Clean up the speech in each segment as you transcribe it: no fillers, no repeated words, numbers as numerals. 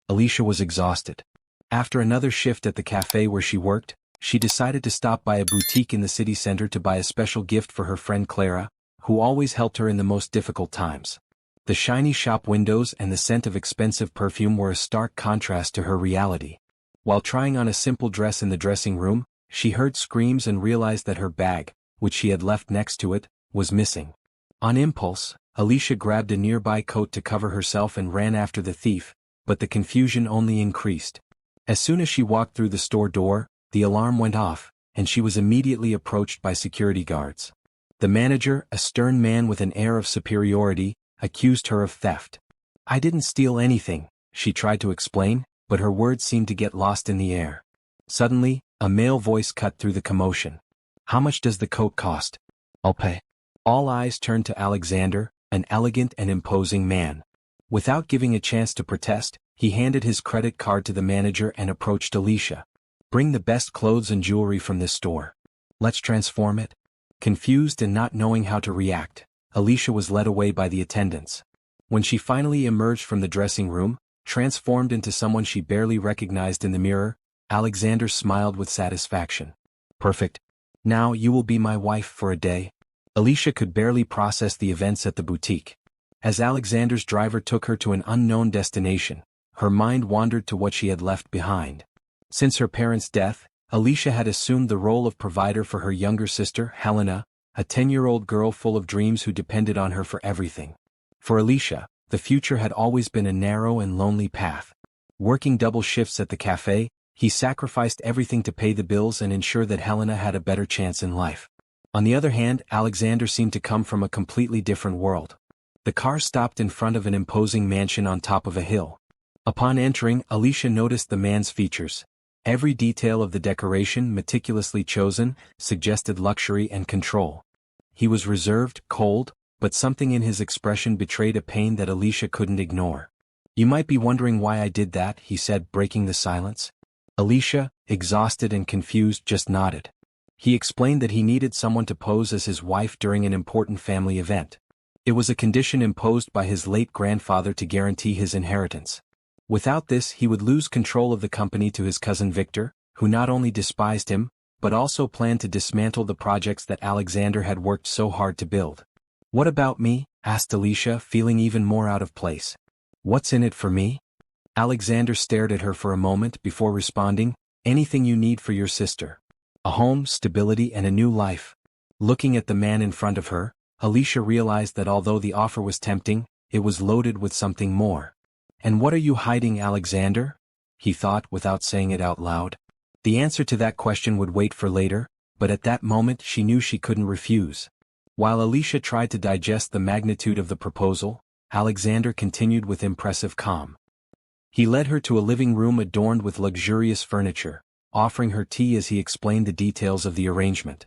Alicia was exhausted. After another shift at the cafe where she worked, she decided to stop by a boutique in the city center to buy a special gift for her friend Clara, who always helped her in the most difficult times. The shiny shop windows and the scent of expensive perfume were a stark contrast to her reality. While trying on a simple dress in the dressing room, she heard screams and realized that her bag, which she had left next to it, was missing. On impulse, Alicia grabbed a nearby coat to cover herself and ran after the thief, but the confusion only increased. As soon as she walked through the store door, the alarm went off, and she was immediately approached by security guards. The manager, a stern man with an air of superiority, accused her of theft. "I didn't steal anything," she tried to explain, but her words seemed to get lost in the air. Suddenly, a male voice cut through the commotion. "How much does the coat cost?" "I'll pay." All eyes turned to Alexander, an elegant and imposing man. Without giving a chance to protest, he handed his credit card to the manager and approached Alicia. "Bring the best clothes and jewelry from this store. Let's transform it." Confused and not knowing how to react, Alicia was led away by the attendants. When she finally emerged from the dressing room, transformed into someone she barely recognized in the mirror, Alexander smiled with satisfaction. "Perfect. Now you will be my wife for a day." Alicia could barely process the events at the boutique. As Alexander's driver took her to an unknown destination, her mind wandered to what she had left behind. Since her parents' death, Alicia had assumed the role of provider for her younger sister, Helena, a 10-year-old girl full of dreams who depended on her for everything. For Alicia, the future had always been a narrow and lonely path. Working double shifts at the cafe, he sacrificed everything to pay the bills and ensure that Helena had a better chance in life. On the other hand, Alexander seemed to come from a completely different world. The car stopped in front of an imposing mansion on top of a hill. Upon entering, Alicia noticed the man's features. Every detail of the decoration, meticulously chosen, suggested luxury and control. He was reserved, cold, but something in his expression betrayed a pain that Alicia couldn't ignore. "You might be wondering why I did that," he said, breaking the silence. Alicia, exhausted and confused, just nodded. He explained that he needed someone to pose as his wife during an important family event. It was a condition imposed by his late grandfather to guarantee his inheritance. Without this, he would lose control of the company to his cousin Victor, who not only despised him, but also planned to dismantle the projects that Alexander had worked so hard to build. "What about me?" asked Alicia, feeling even more out of place. "What's in it for me?" Alexander stared at her for a moment before responding, "Anything you need for your sister. A home, stability, and a new life." Looking at the man in front of her, Alicia realized that although the offer was tempting, it was loaded with something more. "And what are you hiding, Alexander?" he thought without saying it out loud. The answer to that question would wait for later, but at that moment she knew she couldn't refuse. While Alicia tried to digest the magnitude of the proposal, Alexander continued with impressive calm. He led her to a living room adorned with luxurious furniture, offering her tea as he explained the details of the arrangement.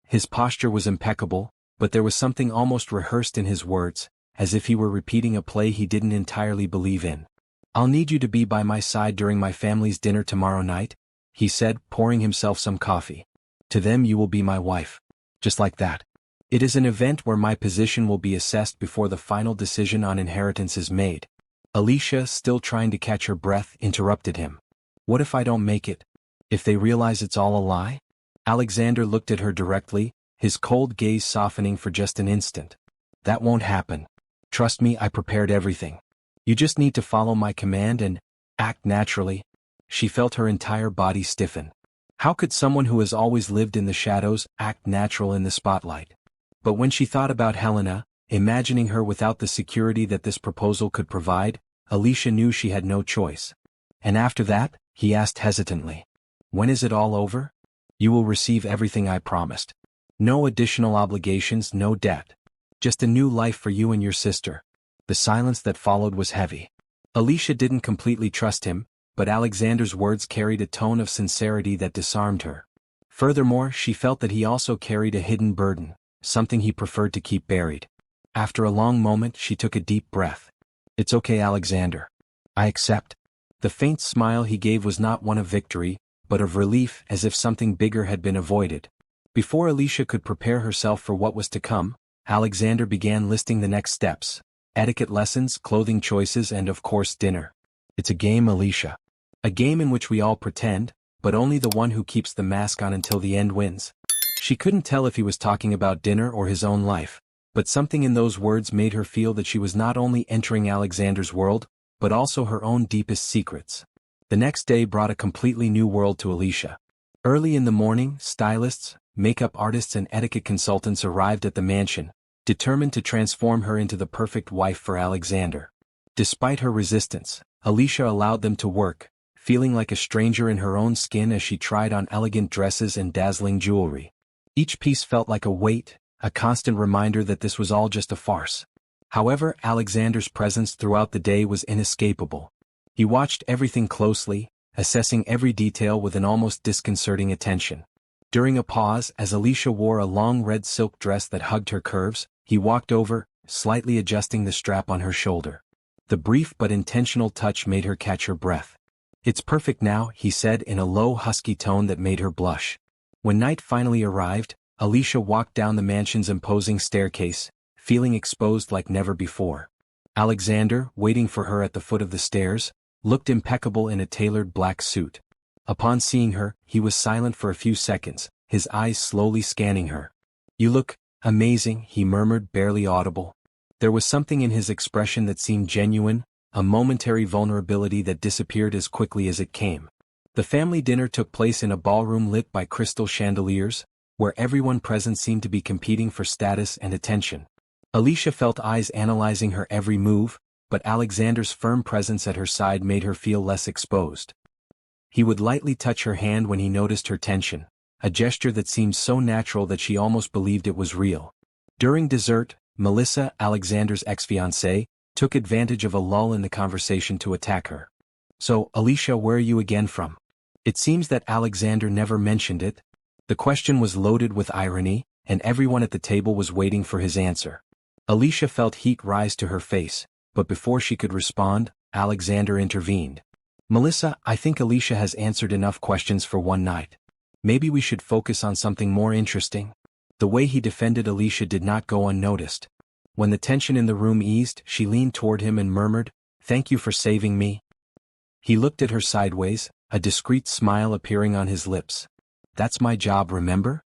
His posture was impeccable, but there was something almost rehearsed in his words, as if he were repeating a play he didn't entirely believe in. "I'll need you to be by my side during my family's dinner tomorrow night," he said, pouring himself some coffee. "To them you will be my wife. Just like that. It is an event where my position will be assessed before the final decision on inheritance is made." Alicia, still trying to catch her breath, interrupted him. "What if I don't make it? If they realize it's all a lie?" Alexander looked at her directly, his cold gaze softening for just an instant. "That won't happen. Trust me, I prepared everything. You just need to follow my command and act naturally." She felt her entire body stiffen. How could someone who has always lived in the shadows act natural in the spotlight? But when she thought about Helena, imagining her without the security that this proposal could provide, Alicia knew she had no choice. "And after that?" he asked hesitantly. "When is it all over?" "You will receive everything I promised. No additional obligations, no debt. Just a new life for you and your sister." The silence that followed was heavy. Alicia didn't completely trust him, but Alexander's words carried a tone of sincerity that disarmed her. Furthermore, she felt that he also carried a hidden burden, something he preferred to keep buried. After a long moment, she took a deep breath. "It's okay, Alexander. I accept." The faint smile he gave was not one of victory, but of relief, as if something bigger had been avoided. Before Alicia could prepare herself for what was to come, Alexander began listing the next steps: etiquette lessons, clothing choices, and of course dinner. It's a game, Alicia. A game in which we all pretend, but only the one who keeps the mask on until the end wins. She couldn't tell if he was talking about dinner or his own life, but something in those words made her feel that she was not only entering Alexander's world, but also her own deepest secrets. The next day brought a completely new world to Alicia. Early in the morning, stylists, makeup artists and etiquette consultants arrived at the mansion, determined to transform her into the perfect wife for Alexander. Despite her resistance, Alicia allowed them to work, feeling like a stranger in her own skin as she tried on elegant dresses and dazzling jewelry. Each piece felt like a weight, a constant reminder that this was all just a farce. However, Alexander's presence throughout the day was inescapable. He watched everything closely, assessing every detail with an almost disconcerting attention. During a pause, as Alicia wore a long red silk dress that hugged her curves, he walked over, slightly adjusting the strap on her shoulder. The brief but intentional touch made her catch her breath. "It's perfect now," he said in a low, husky tone that made her blush. When night finally arrived, Alicia walked down the mansion's imposing staircase, feeling exposed like never before. Alexander, waiting for her at the foot of the stairs, looked impeccable in a tailored black suit. Upon seeing her, he was silent for a few seconds, his eyes slowly scanning her. "You look amazing," he murmured, barely audible. There was something in his expression that seemed genuine, a momentary vulnerability that disappeared as quickly as it came. The family dinner took place in a ballroom lit by crystal chandeliers, where everyone present seemed to be competing for status and attention. Alicia felt eyes analyzing her every move, but Alexander's firm presence at her side made her feel less exposed. He would lightly touch her hand when he noticed her tension, a gesture that seemed so natural that she almost believed it was real. During dessert, Melissa, Alexander's ex-fiancée, took advantage of a lull in the conversation to attack her. "So, Alicia, where are you again from?" It seems that Alexander never mentioned it. The question was loaded with irony, and everyone at the table was waiting for his answer. Alicia felt heat rise to her face, but before she could respond, Alexander intervened. "Melissa, I think Alicia has answered enough questions for one night. Maybe we should focus on something more interesting." The way he defended Alicia did not go unnoticed. When the tension in the room eased, she leaned toward him and murmured, "Thank you for saving me." He looked at her sideways, a discreet smile appearing on his lips. "That's my job, remember?"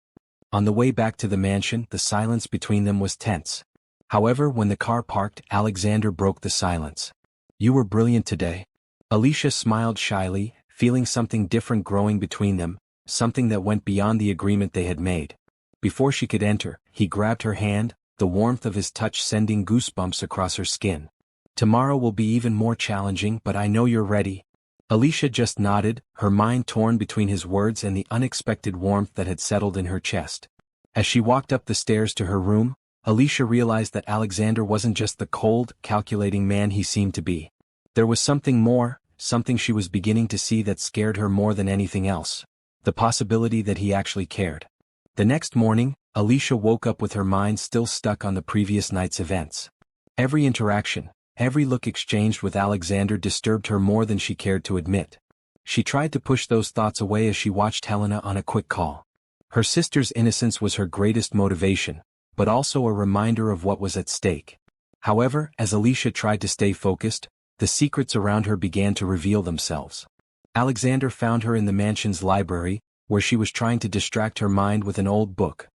On the way back to the mansion, the silence between them was tense. However, when the car parked, Alexander broke the silence. "You were brilliant today." Alicia smiled shyly, feeling something different growing between them, something that went beyond the agreement they had made. Before she could enter, he grabbed her hand, the warmth of his touch sending goosebumps across her skin. "Tomorrow will be even more challenging, but I know you're ready." Alicia just nodded, her mind torn between his words and the unexpected warmth that had settled in her chest. As she walked up the stairs to her room, Alicia realized that Alexander wasn't just the cold, calculating man he seemed to be. There was something more, something she was beginning to see that scared her more than anything else. The possibility that he actually cared. The next morning, Alicia woke up with her mind still stuck on the previous night's events. Every interaction, every look exchanged with Alexander disturbed her more than she cared to admit. She tried to push those thoughts away as she watched Helena on a quick call. Her sister's innocence was her greatest motivation, but also a reminder of what was at stake. However, as Alicia tried to stay focused, the secrets around her began to reveal themselves. Alexander found her in the mansion's library, where she was trying to distract her mind with an old book.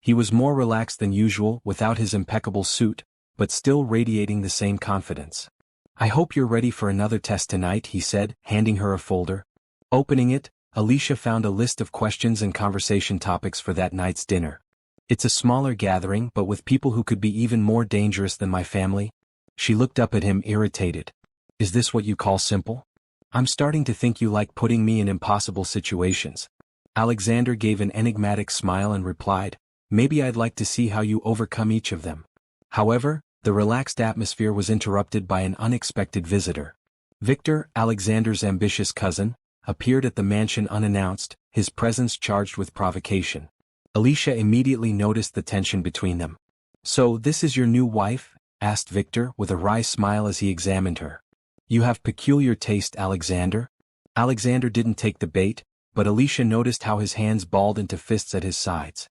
He was more relaxed than usual, without his impeccable suit, but still radiating the same confidence. "I hope you're ready for another test tonight," he said, handing her a folder. Opening it, Alicia found a list of questions and conversation topics for that night's dinner. "It's a smaller gathering, but with people who could be even more dangerous than my family." She looked up at him, irritated. "Is this what you call simple? I'm starting to think you like putting me in impossible situations." Alexander gave an enigmatic smile and replied, "Maybe I'd like to see how you overcome each of them." However, the relaxed atmosphere was interrupted by an unexpected visitor. Victor, Alexander's ambitious cousin, appeared at the mansion unannounced, his presence charged with provocation. Alicia immediately noticed the tension between them. "So this is your new wife?" asked Victor with a wry smile as he examined her. "You have peculiar taste, Alexander." Alexander didn't take the bait, but Alicia noticed how his hands balled into fists at his sides.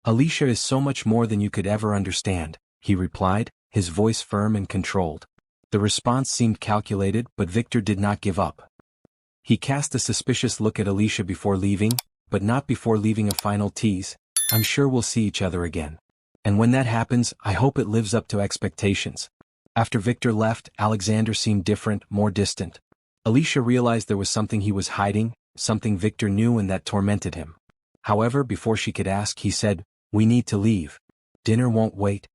"Alicia is so much more than you could ever understand," he replied, his voice firm and controlled. The response seemed calculated, but Victor did not give up. He cast a suspicious look at Alicia before leaving, but not before leaving a final tease. I'm sure we'll see each other again. And when that happens, I hope it lives up to expectations. After Victor left, Alexander seemed different, more distant. Alicia realized there was something he was hiding, something Victor knew and that tormented him. However, before she could ask, he said, "We need to leave. Dinner won't wait."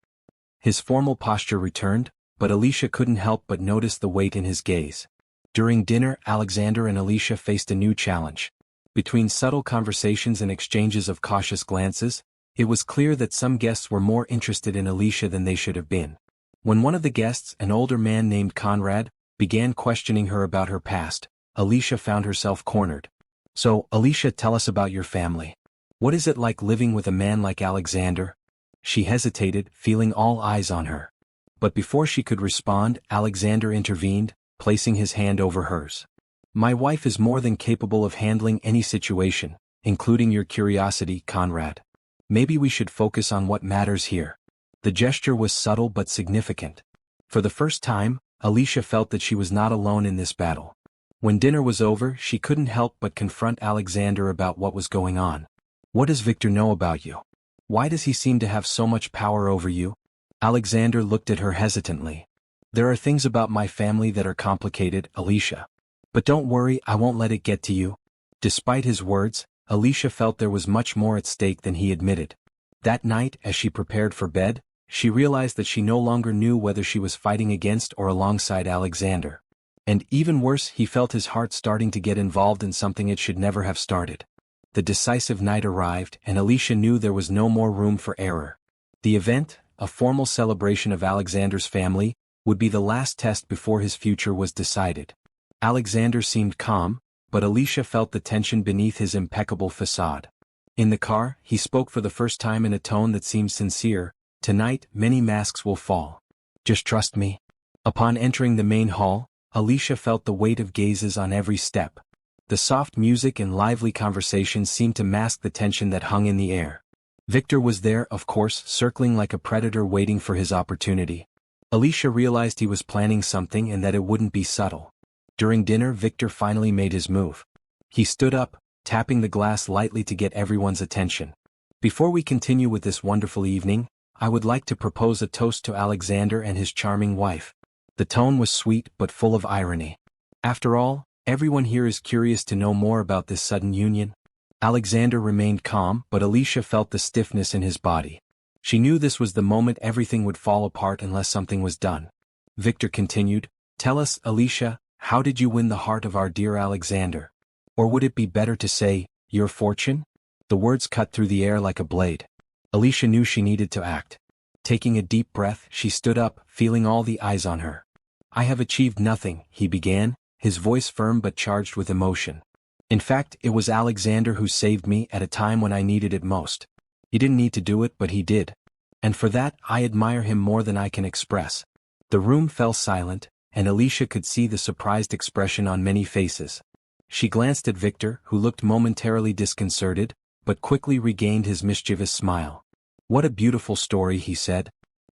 His formal posture returned, but Alicia couldn't help but notice the weight in his gaze. During dinner, Alexander and Alicia faced a new challenge. Between subtle conversations and exchanges of cautious glances, it was clear that some guests were more interested in Alicia than they should have been. When one of the guests, an older man named Conrad, began questioning her about her past, Alicia found herself cornered. "So, Alicia, tell us about your family. What is it like living with a man like Alexander?" She hesitated, feeling all eyes on her. But before she could respond, Alexander intervened, placing his hand over hers. "My wife is more than capable of handling any situation, including your curiosity, Conrad. Maybe we should focus on what matters here." The gesture was subtle but significant. For the first time, Alicia felt that she was not alone in this battle. When dinner was over, she couldn't help but confront Alexander about what was going on. "What does Victor know about you? Why does he seem to have so much power over you?" Alexander looked at her hesitantly. "There are things about my family that are complicated, Alicia. But don't worry, I won't let it get to you." Despite his words, Alicia felt there was much more at stake than he admitted. That night, as she prepared for bed, she realized that she no longer knew whether she was fighting against or alongside Alexander. And even worse, he felt his heart starting to get involved in something it should never have started. The decisive night arrived, and Alicia knew there was no more room for error. The event, a formal celebration of Alexander's family, would be the last test before his future was decided. Alexander seemed calm, but Alicia felt the tension beneath his impeccable facade. In the car, he spoke for the first time in a tone that seemed sincere. "Tonight, many masks will fall. Just trust me." Upon entering the main hall, Alicia felt the weight of gazes on every step. The soft music and lively conversation seemed to mask the tension that hung in the air. Victor was there, of course, circling like a predator waiting for his opportunity. Alicia realized he was planning something and that it wouldn't be subtle. During dinner, Victor finally made his move. He stood up, tapping the glass lightly to get everyone's attention. "Before we continue with this wonderful evening, I would like to propose a toast to Alexander and his charming wife." The tone was sweet but full of irony. After all, everyone here is curious to know more about this sudden union. Alexander remained calm, but Alicia felt the stiffness in his body. She knew this was the moment everything would fall apart unless something was done. Victor continued, "Tell us, Alicia, how did you win the heart of our dear Alexander? Or would it be better to say, your fortune?" The words cut through the air like a blade. Alicia knew she needed to act. Taking a deep breath, she stood up, feeling all the eyes on her. "I have achieved nothing," he began, his voice firm but charged with emotion. "In fact, it was Alexander who saved me at a time when I needed it most. He didn't need to do it, but he did. And for that, I admire him more than I can express." The room fell silent, and Alicia could see the surprised expression on many faces. She glanced at Victor, who looked momentarily disconcerted, but quickly regained his mischievous smile. "What a beautiful story," he said.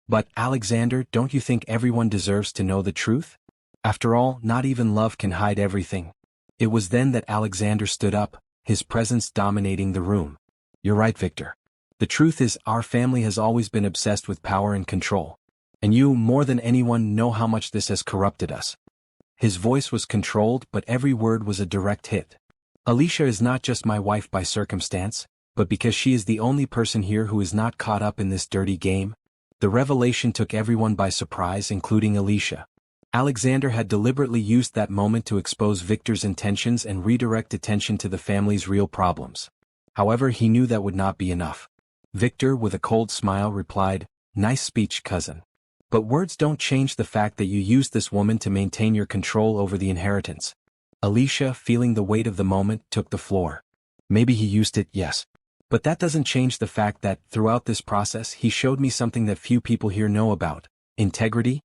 "But, Alexander, don't you think everyone deserves to know the truth? After all, not even love can hide everything." It was then that Alexander stood up, his presence dominating the room. "You're right, Victor. The truth is, our family has always been obsessed with power and control. And you, more than anyone, know how much this has corrupted us." His voice was controlled, but every word was a direct hit. "Alicia is not just my wife by circumstance, but because she is the only person here who is not caught up in this dirty game." The revelation took everyone by surprise, including Alicia. Alexander had deliberately used that moment to expose Victor's intentions and redirect attention to the family's real problems. However, he knew that would not be enough. Victor, with a cold smile, replied, "Nice speech, cousin. But words don't change the fact that you used this woman to maintain your control over the inheritance." Alicia, feeling the weight of the moment, took the floor. "Maybe he used it, yes. But that doesn't change the fact that, throughout this process, he showed me something that few people here know about: integrity."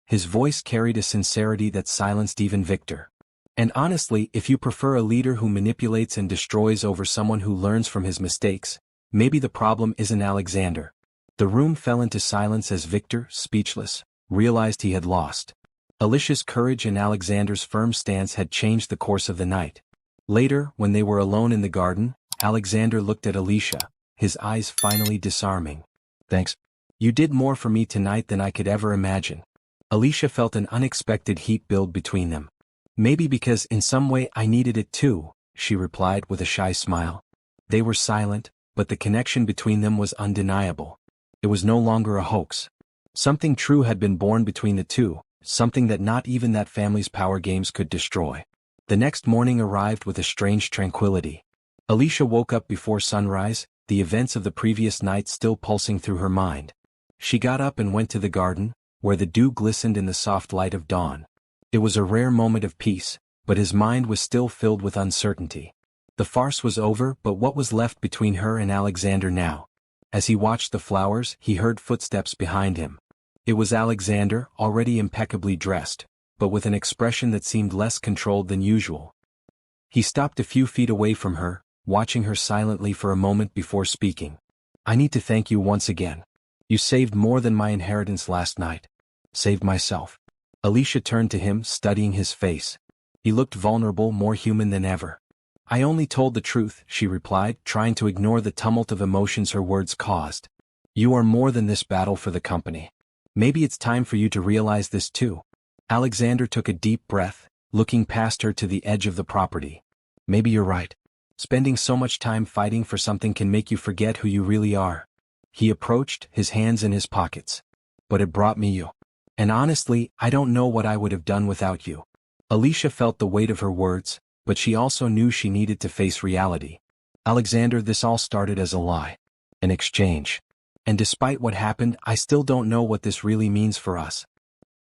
His voice carried a sincerity that silenced even Victor. "And honestly, if you prefer a leader who manipulates and destroys over someone who learns from his mistakes, maybe the problem isn't Alexander." The room fell into silence as Victor, speechless, realized he had lost. Alicia's courage and Alexander's firm stance had changed the course of the night. Later, when they were alone in the garden, Alexander looked at Alicia, his eyes finally disarming. "Thanks. You did more for me tonight than I could ever imagine." Alicia felt an unexpected heat build between them. "Maybe because in some way I needed it too," she replied with a shy smile. They were silent, but the connection between them was undeniable. It was no longer a hoax. Something true had been born between the two, something that not even that family's power games could destroy. The next morning arrived with a strange tranquility. Alicia woke up before sunrise, the events of the previous night still pulsing through her mind. She got up and went to the garden, where the dew glistened in the soft light of dawn. It was a rare moment of peace, but his mind was still filled with uncertainty. The farce was over, but what was left between her and Alexander now? As he watched the flowers, he heard footsteps behind him. It was Alexander, already impeccably dressed, but with an expression that seemed less controlled than usual. He stopped a few feet away from her, watching her silently for a moment before speaking. "I need to thank you once again. You saved more than my inheritance last night." "Saved myself." Alicia turned to him, studying his face. He looked vulnerable, more human than ever. "I only told the truth," she replied, trying to ignore the tumult of emotions her words caused. "You are more than this battle for the company. Maybe it's time for you to realize this too." Alexander took a deep breath, looking past her to the edge of the property. "Maybe you're right. Spending so much time fighting for something can make you forget who you really are." He approached, his hands in his pockets. "But it brought me you. And honestly, I don't know what I would have done without you." Alicia felt the weight of her words, but she also knew she needed to face reality. "Alexander, this all started as a lie. An exchange. And despite what happened, I still don't know what this really means for us."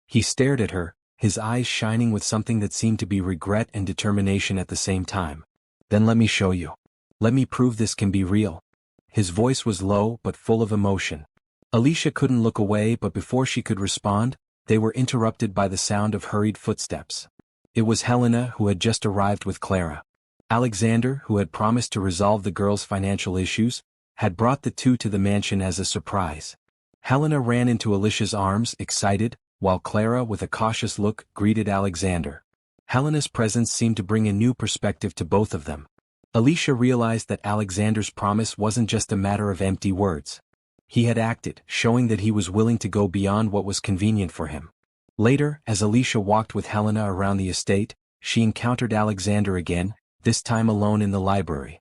He stared at her, his eyes shining with something that seemed to be regret and determination at the same time. "Then let me show you. Let me prove this can be real." His voice was low but full of emotion. Alicia couldn't look away, but before she could respond, they were interrupted by the sound of hurried footsteps. It was Helena, who had just arrived with Clara. Alexander, who had promised to resolve the girls' financial issues, had brought the two to the mansion as a surprise. Helena ran into Alicia's arms, excited, while Clara, with a cautious look, greeted Alexander. Helena's presence seemed to bring a new perspective to both of them. Alicia realized that Alexander's promise wasn't just a matter of empty words. He had acted, showing that he was willing to go beyond what was convenient for him. Later, as Alicia walked with Helena around the estate, she encountered Alexander again, this time alone in the library.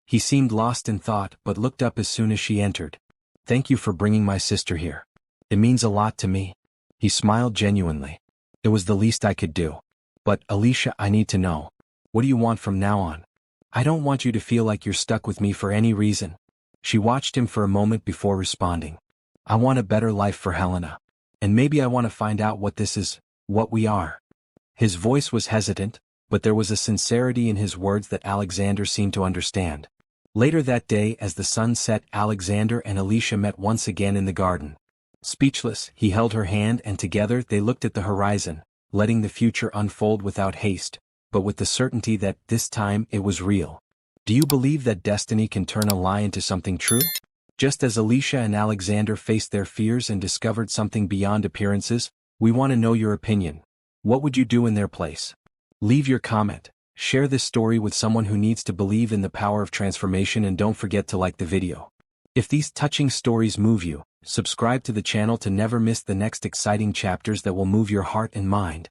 He seemed lost in thought but looked up as soon as she entered. "Thank you for bringing my sister here. It means a lot to me." He smiled genuinely. "It was the least I could do. But, Alicia, I need to know. What do you want from now on? I don't want you to feel like you're stuck with me for any reason." She watched him for a moment before responding. "I want a better life for Helena. And maybe I want to find out what this is, what we are." His voice was hesitant, but there was a sincerity in his words that Alexander seemed to understand. Later that day, as the sun set, Alexander and Alicia met once again in the garden. Speechless, he held her hand and together they looked at the horizon, letting the future unfold without haste, but with the certainty that, this time, it was real. Do you believe that destiny can turn a lie into something true? Just as Alicia and Alexander faced their fears and discovered something beyond appearances, we want to know your opinion. What would you do in their place? Leave your comment. Share this story with someone who needs to believe in the power of transformation, and don't forget to like the video. If these touching stories move you, subscribe to the channel to never miss the next exciting chapters that will move your heart and mind.